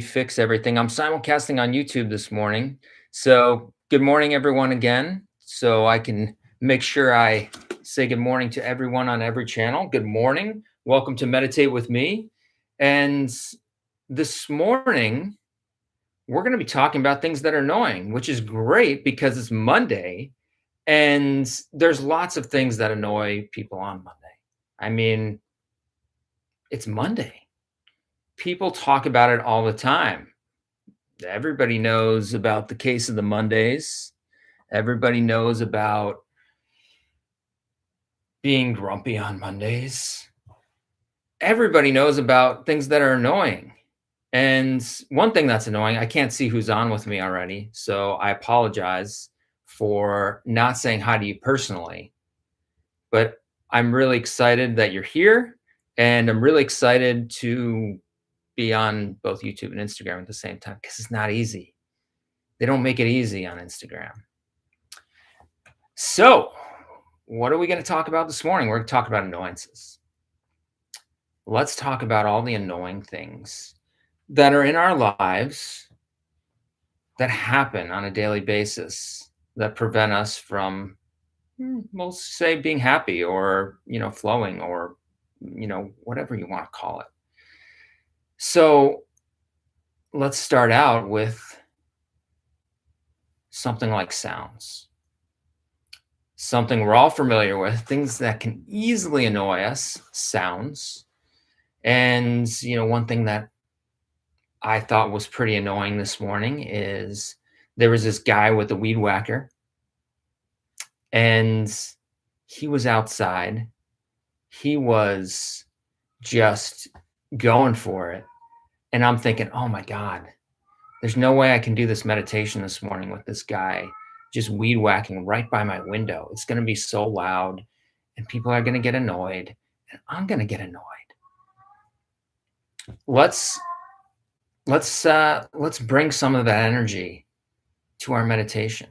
fix everything. I'm simulcasting on YouTube this morning. So, good morning, everyone, again. So, I can make sure I say good morning to everyone on every channel. Good morning. Welcome to Meditate with me. And this morning, we're going to be talking about things that are annoying, which is great because it's Monday and there's lots of things that annoy people on Monday. I mean, it's Monday. People talk about it all the time. Everybody knows about the case of the Mondays. Everybody knows about being grumpy on Mondays. Everybody knows about things that are annoying. And one thing that's annoying, I can't see who's on with me already. So I apologize for not saying hi to you personally. But I'm really excited that you're here. And I'm really excited to be on both YouTube and Instagram at the same time because it's not easy. They don't make it easy on Instagram. So, what are we going to talk about this morning? We're going to talk about annoyances. Let's talk about all the annoying things that are in our lives that happen on a daily basis that prevent us from, we'll say, being happy or, flowing or, whatever you want to call it. So, let's start out with something like sounds. Something we're all familiar with, things that can easily annoy us, sounds. And, one thing that I thought was pretty annoying this morning is there was this guy with a weed whacker and he was outside. He was just going for it. And I'm thinking, oh my God, there's no way I can do this meditation this morning with this guy just weed whacking right by my window. It's going to be so loud and people are going to get annoyed and I'm going to get annoyed. Let's bring some of that energy to our meditation.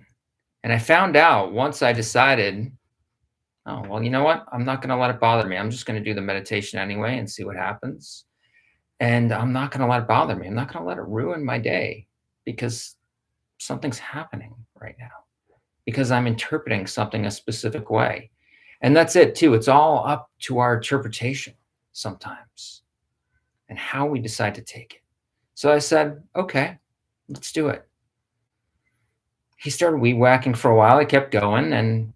And I found out once I decided, oh, well, you know what? I'm not going to let it bother me. I'm just going to do the meditation anyway and see what happens. And I'm not going to let it bother me. I'm not going to let it ruin my day because something's happening right now, because I'm interpreting something a specific way. And that's it too. It's all up to our interpretation sometimes and how we decide to take it. So I said, okay, let's do it. He started weed whacking for a while. He kept going and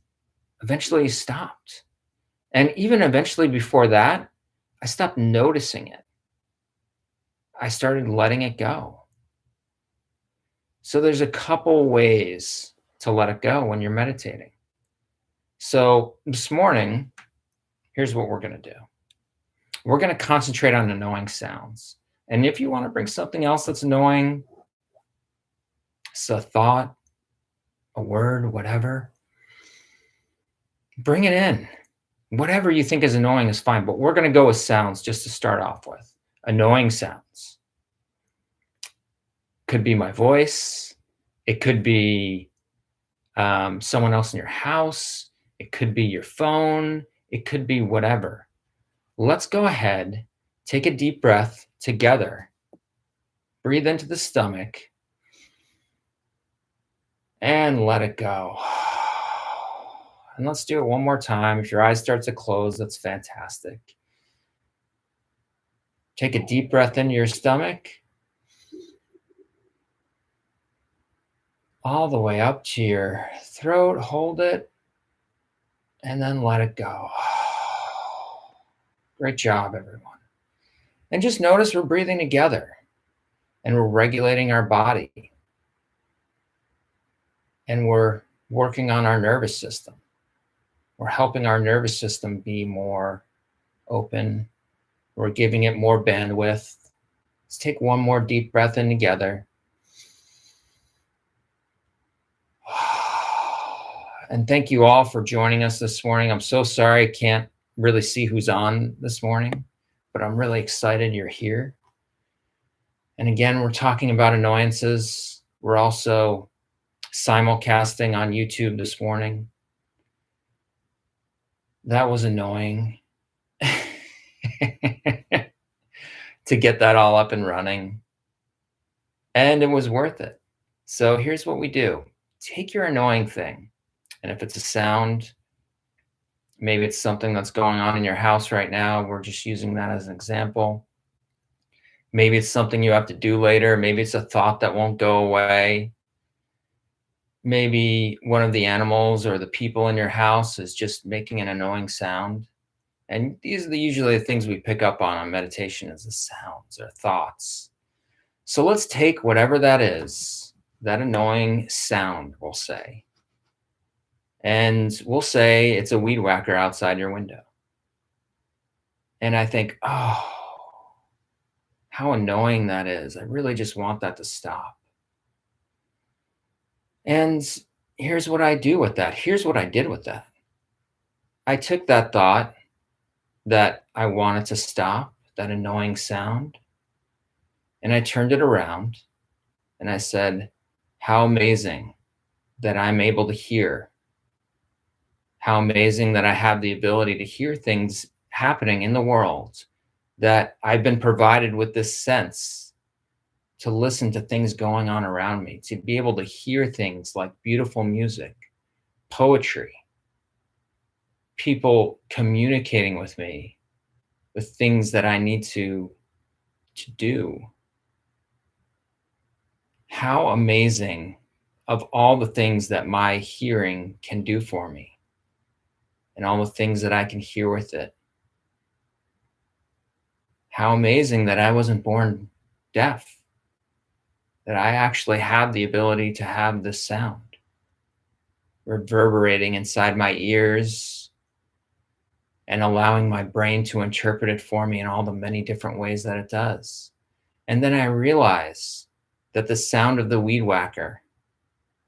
eventually he stopped. And even eventually before that, I stopped noticing it. I started letting it go. So there's a couple ways to let it go when you're meditating. So this morning, here's what we're going to do. We're going to concentrate on annoying sounds. And if you want to bring something else that's annoying, it's a thought, a word, whatever, bring it in. Whatever you think is annoying is fine, but we're going to go with sounds just to start off with. Annoying sounds. Could be my voice. It could be someone else in your house. It could be your phone. It could be whatever. Let's go ahead, take a deep breath together. Breathe into the stomach and let it go. And let's do it one more time. If your eyes start to close, that's fantastic. Take a deep breath into your stomach, all the way up to your throat. Hold it, and then let it go. Great job, everyone. And just notice we're breathing together, and we're regulating our body, and we're working on our nervous system. We're helping our nervous system be more open. We're giving it more bandwidth. Let's take one more deep breath in together. And thank you all for joining us this morning. I'm so sorry I can't really see who's on this morning, but I'm really excited you're here. And again, we're talking about annoyances. We're also simulcasting on YouTube this morning. That was annoying to get that all up and running. And it was worth it. So here's what we do. Take your annoying thing, and if it's a sound, maybe it's something that's going on in your house right now. We're just using that as an example. Maybe it's something you have to do later. Maybe it's a thought that won't go away. Maybe one of the animals or the people in your house is just making an annoying sound. And these are usually the things we pick up on meditation is the sounds or thoughts. So let's take whatever that is, that annoying sound, we'll say. And we'll say it's a weed whacker outside your window. And I think, oh, how annoying that is. I really just want that to stop. And here's what I do with that. Here's what I did with that. I took that thought that I wanted to stop, that annoying sound, and I turned it around and I said, how amazing that I'm able to hear. How amazing that I have the ability to hear things happening in the world, that I've been provided with this sense to listen to things going on around me, to be able to hear things like beautiful music, poetry, people communicating with me with things that I need to do. How amazing of all the things that my hearing can do for me and all the things that I can hear with it. How amazing that I wasn't born deaf, that I actually have the ability to have this sound reverberating inside my ears and allowing my brain to interpret it for me in all the many different ways that it does. And then I realize that the sound of the weed whacker,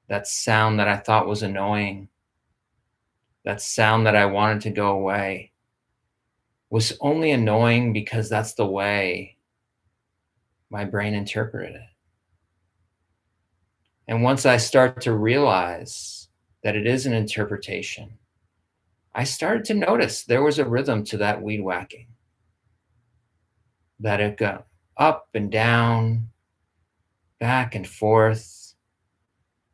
that sound that I thought was annoying, that sound that I wanted to go away, was only annoying because that's the way my brain interpreted it. And once I start to realize that it is an interpretation, I started to notice there was a rhythm to that weed whacking, that it got up and down, back and forth,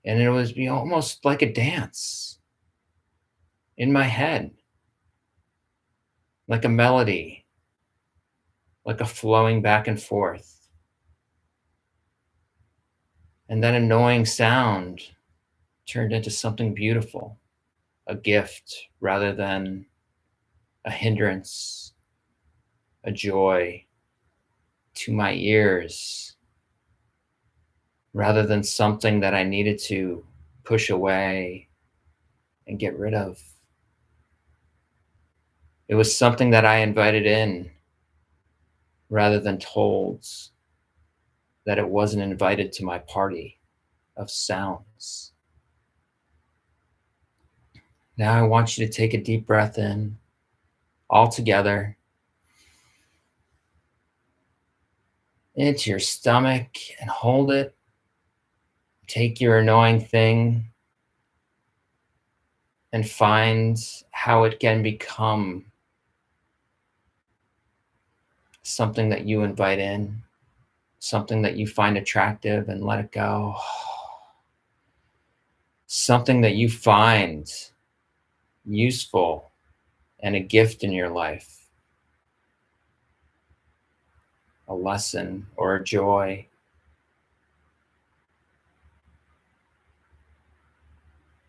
and it was almost like a dance in my head, like a melody, like a flowing back and forth. And that annoying sound turned into something beautiful, a gift rather than a hindrance, a joy to my ears, rather than something that I needed to push away and get rid of. It was something that I invited in rather than told that it wasn't invited to my party of sounds. Now I want you to take a deep breath in all together into your stomach and hold it. Take your annoying thing and find how it can become something that you invite in, something that you find attractive and let it go. Something that you find useful and a gift in your life, a lesson or a joy.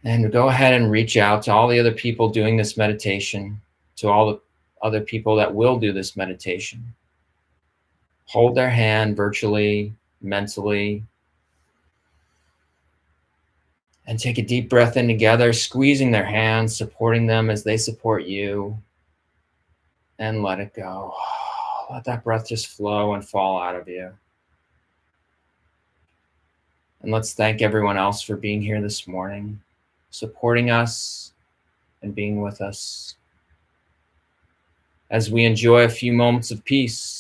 And go ahead and reach out to all the other people doing this meditation, to all the other people that will do this meditation. Hold their hand virtually, mentally, and take a deep breath in together, squeezing their hands, supporting them as they support you, and let it go. Let that breath just flow and fall out of you. And let's thank everyone else for being here this morning, supporting us and being with us as we enjoy a few moments of peace.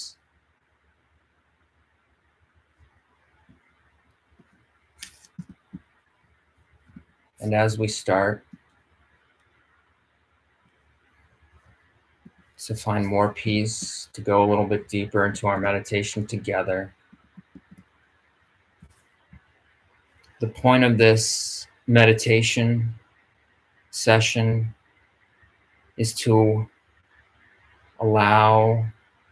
And as we start to find more peace, to go a little bit deeper into our meditation together, The point of this meditation session is to allow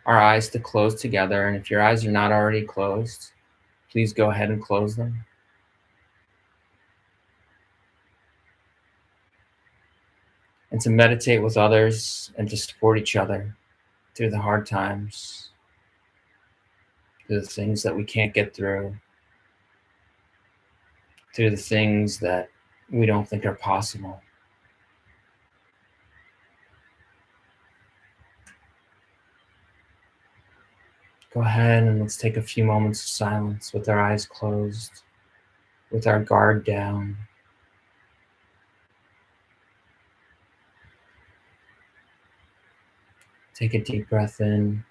our eyes to close together. And if your eyes are not already closed, please go ahead and close them. And to meditate with others and to support each other through the hard times, through the things that we can't get through, through the things that we don't think are possible. Go ahead and let's take a few moments of silence with our eyes closed, with our guard down. Take a deep breath in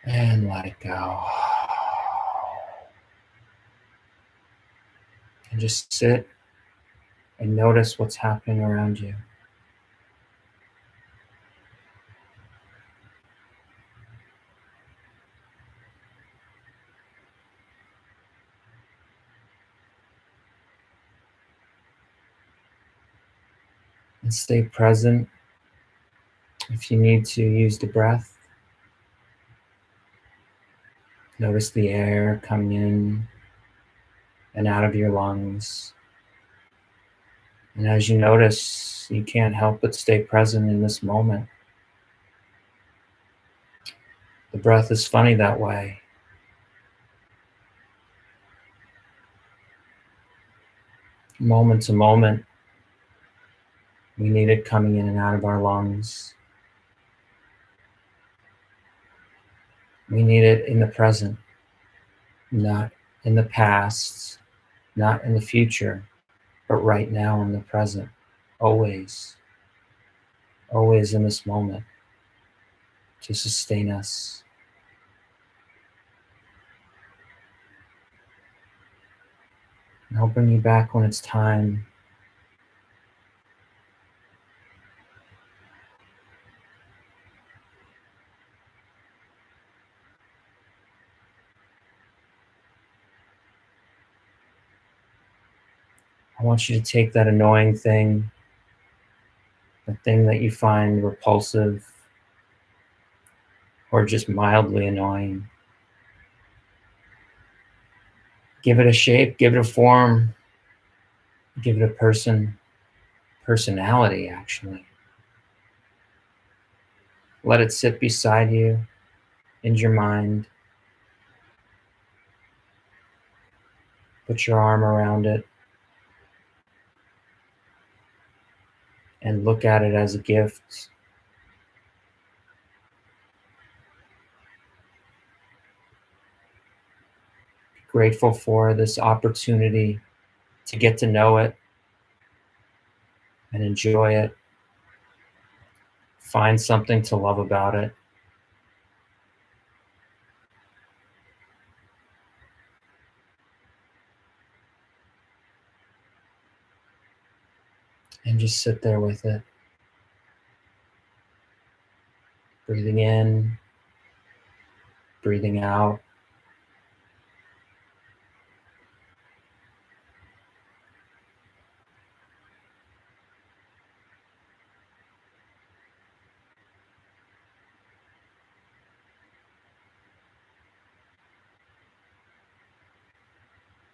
and let it go. And just sit and notice what's happening around you. And stay present. If you need to use the breath, notice the air coming in and out of your lungs. And as you notice, you can't help but stay present in this moment. The breath is funny that way. Moment to moment, we need it coming in and out of our lungs. We need it in the present, not in the past, not in the future, but right now in the present, always in this moment to sustain us. And I'll bring you back when it's time. I want you to take that annoying thing, the thing that you find repulsive or just mildly annoying. Give it a shape, give it a form, give it a personality actually. Let it sit beside you in your mind. Put your arm around it and look at it as a gift. Grateful for this opportunity to get to know it and enjoy it. Find something to love about it. And just sit there with it. Breathing in, breathing out.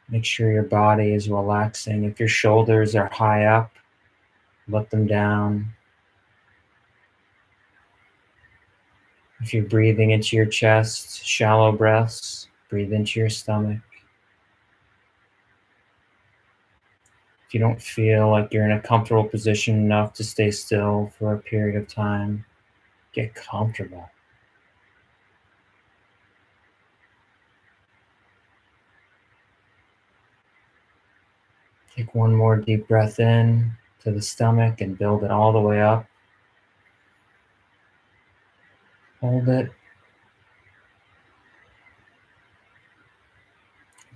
Make sure your body is relaxing. If your shoulders are high up, let them down. If you're breathing into your chest, shallow breaths, breathe into your stomach. If you don't feel like you're in a comfortable position enough to stay still for a period of time, get comfortable. Take one more deep breath in to the stomach and build it all the way up. Hold it.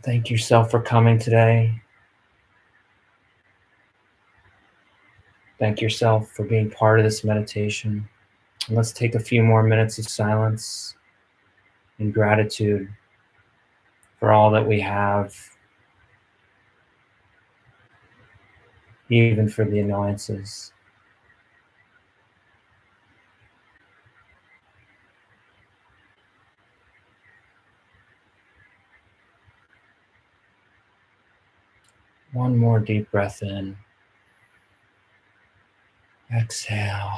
Thank yourself for coming today. Thank yourself for being part of this meditation. And let's take a few more minutes of silence and gratitude for all that we have, even for the annoyances. One more deep breath in. Exhale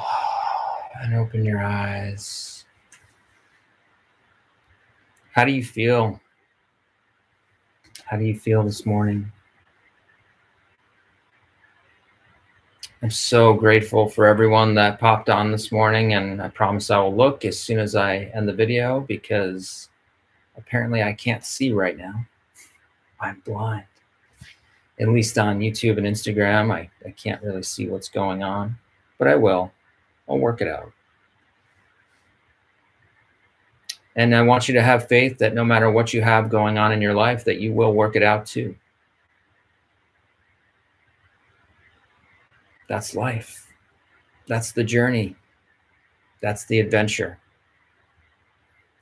and open your eyes. How do you feel? How do you feel this morning? I'm so grateful for everyone that popped on this morning, and I promise I will look as soon as I end the video, because apparently I can't see right now. I'm blind. At least on YouTube and Instagram, I can't really see what's going on, but I will. I'll work it out. And I want you to have faith that no matter what you have going on in your life, that you will work it out too. That's life. That's the journey. That's the adventure.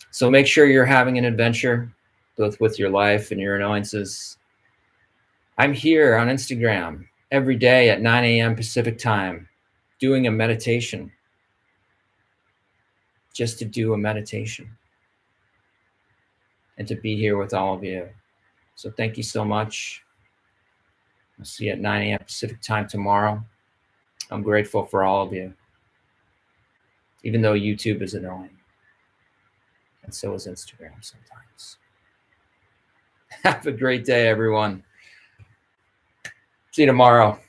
So make sure you're having an adventure, both with your life and your annoyances. I'm here on Instagram every day at 9 a.m. Pacific time, doing a meditation, just to do a meditation and to be here with all of you. So thank you so much. I'll see you at 9 a.m. Pacific time tomorrow. I'm grateful for all of you, even though YouTube is annoying, and so is Instagram sometimes. Have a great day, everyone. See you tomorrow.